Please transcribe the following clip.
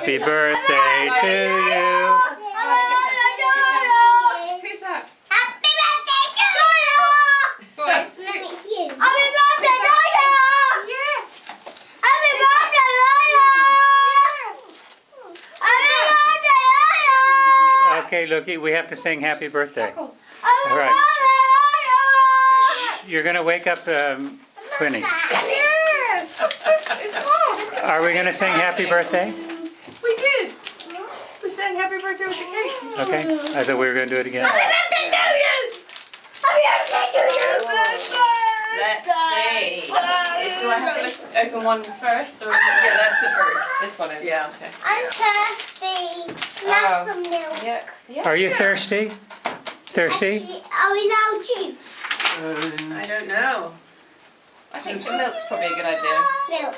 Happy birthday to you. Who's that? Happy birthday to you! Boys. Happy birthday to you! Yes. Happy birthday to you! Yes. Happy birthday to you! Okay, Loki, we have to sing happy birthday. Freckles. Happy All right. birthday You're going to wake up Quinny. Yes. What's this? Are we going to sing happy birthday? We did. We sang happy birthday with the cake. Okay. I thought we were going to do it again. Happy birthday to you! Happy birthday to you! Let's see. Do I have to open one first, or is it? Yeah, that's the first. This one is. Yeah. Okay. I'm thirsty. Not some milk. Yeah. Yeah. Are you thirsty? Thirsty? Are we now juice? I don't know. I think the milk's probably a good idea. Milk.